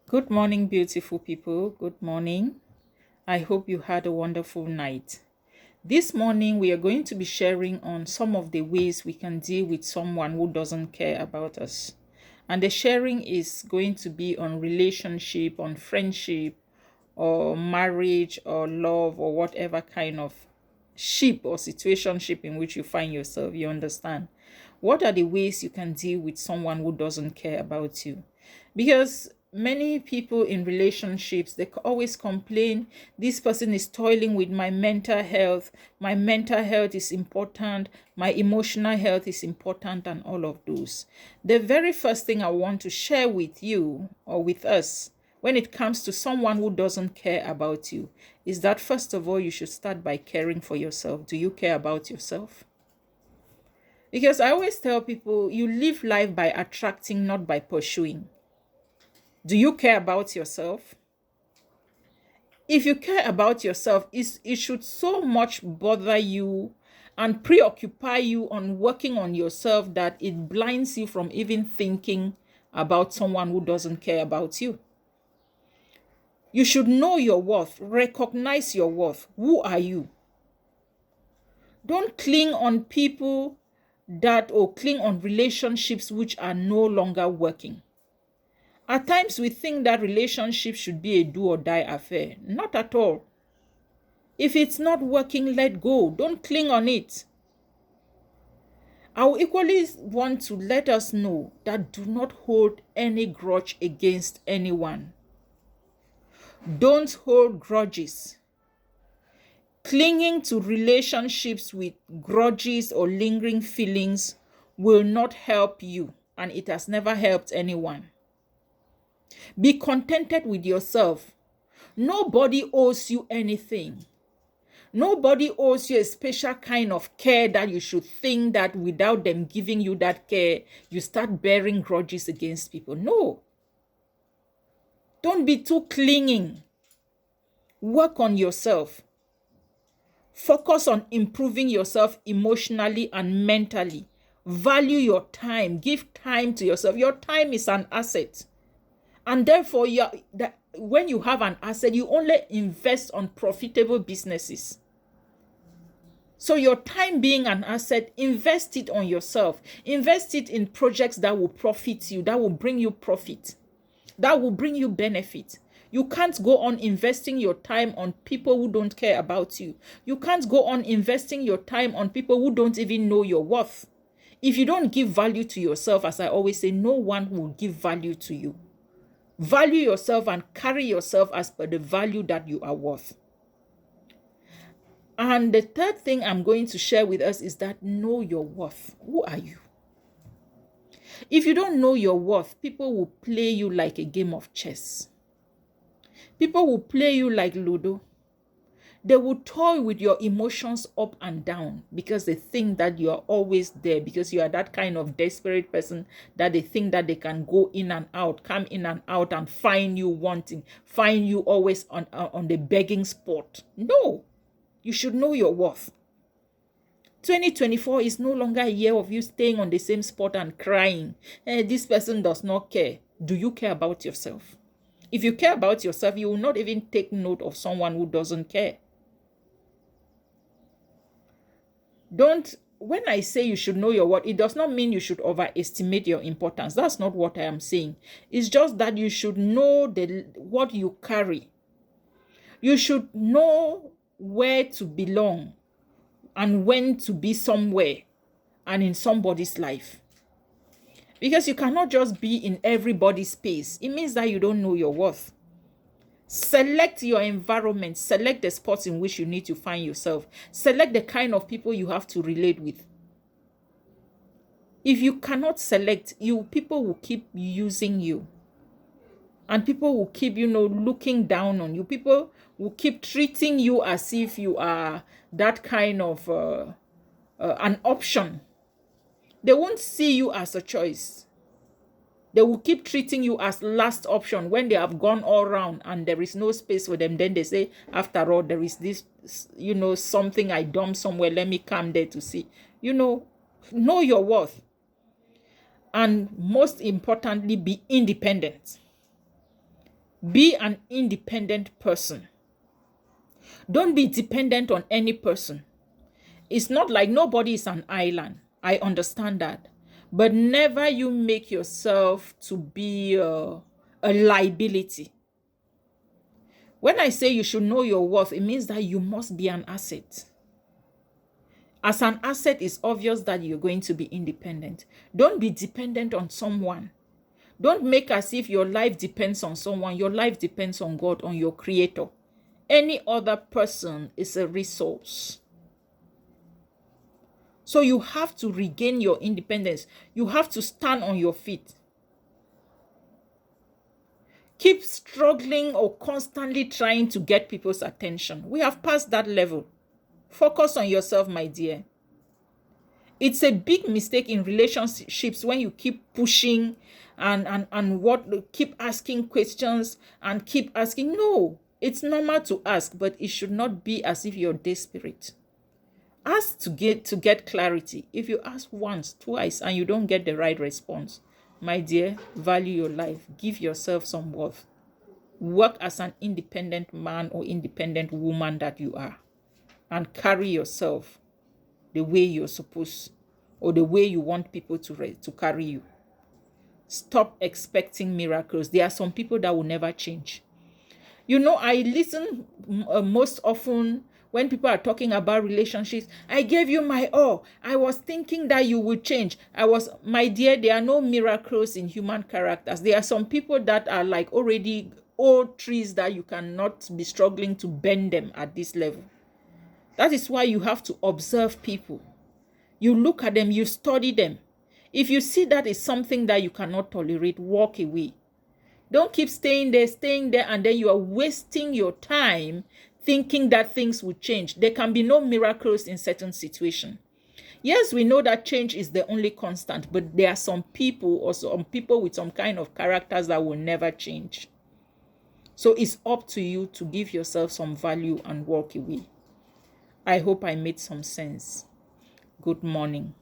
Good morning, beautiful people. Good morning. I hope you had a wonderful night. This morning, we are going to be sharing on some of the ways we can deal with someone who doesn't care about us. And the sharing is going to be on relationship, on friendship, or marriage, or love, or whatever kind of ship or situationship in which you find yourself. You understand? What are the ways you can deal with someone who doesn't care about you? Because many people in relationships, they always complain, this person is toiling with my mental health is important, my emotional health is important, and all of those. The very first thing I want to share with you or with us when it comes to someone who doesn't care about you is that first of all, you should start by caring for yourself. Do you care about yourself? Because I always tell people, you live life by attracting, not by pursuing. Do you care about yourself? If you care about yourself, it should so much bother you and preoccupy you on working on yourself that it blinds you from even thinking about someone who doesn't care about you. You should know your worth, recognize your worth. Who are you? Don't cling on people or cling on relationships which are no longer working. At times, we think that relationship should be a do or die affair. Not at all. If it's not working, let go. Don't cling on it. I will equally want to let us know that do not hold any grudge against anyone. Don't hold grudges. Clinging to relationships with grudges or lingering feelings will not help you, and it has never helped anyone. Be contented with yourself. Nobody owes you anything. Nobody owes you a special kind of care that you should think that without them giving you that care, you start bearing grudges against people. No. Don't be too clinging. Work on yourself. Focus on improving yourself emotionally and mentally. Value your time. Give time to yourself. Your time is an asset. And therefore, when you have an asset, you only invest on profitable businesses. So your time being an asset, invest it on yourself. Invest it in projects that will profit you, that will bring you profit, that will bring you benefit. You can't go on investing your time on people who don't care about you. You can't go on investing your time on people who don't even know your worth. If you don't give value to yourself, as I always say, no one will give value to you. Value yourself and carry yourself as per the value that you are worth. And the third thing I'm going to share with us is that know your worth. Who are you? If you don't know your worth, people will play you like a game of chess. People will play you like Ludo. They will toy with your emotions up and down because they think that you are always there, because you are that kind of desperate person that they think that they can go in and out, come in and out and find you wanting, find you always on the begging spot. No. You should know your worth. 2024 is no longer a year of you staying on the same spot and crying. This person does not care. Do you care about yourself? If you care about yourself, you will not even take note of someone who doesn't care. When I say you should know your worth, it does not mean you should overestimate your importance. That's not what I am saying. It's just that you should know what you carry. You should know where to belong and when to be somewhere and in somebody's life. Because you cannot just be in everybody's space. It means that you don't know your worth. Select your environment. Select the spots in which you need to find yourself. Select the kind of people you have to relate with. If you cannot select, people will keep using you. And people will keep, looking down on you. People will keep treating you as if you are that kind of an option. They won't see you as a choice. They will keep treating you as last option when they have gone all around and there is no space for them. Then they say, after all, there is this, something I dumped somewhere. Let me come there to see. Know your worth. And most importantly, be independent. Be an independent person. Don't be dependent on any person. It's not like nobody is an island. I understand that. But never you make yourself to be a liability. When I say you should know your worth, it means that you must be an asset. As an asset, it's obvious that you're going to be independent. Don't be dependent on someone. Don't make as if your life depends on someone. Your life depends on God, on your creator. Any other person is a resource. So you have to regain your independence. You have to stand on your feet. Keep struggling or constantly trying to get people's attention. We have passed that level. Focus on yourself, my dear. It's a big mistake in relationships when you keep pushing and keep asking questions and keep asking. No, it's normal to ask, but it should not be as if you're desperate. Ask to get clarity. If you ask once, twice, and you don't get the right response, my dear, value your life. Give yourself some worth. Work as an independent man or independent woman that you are, and carry yourself the way you're supposed, or the way you want people to carry you. Stop expecting miracles. There are some people that will never change. You know, I listen most often when people are talking about relationships. I gave you my all. I was thinking that you would change. My dear, there are no miracles in human characters. There are some people that are like already old trees that you cannot be struggling to bend them at this level. That is why you have to observe people. You look at them, you study them. If you see that is something that you cannot tolerate, walk away. Don't keep staying there, and then you are wasting your time thinking that things will change. There can be no miracles in certain situations. Yes, we know that change is the only constant, but there are some people, or some people with some kind of characters that will never change. So it's up to you to give yourself some value and walk away. I hope I made some sense. Good morning.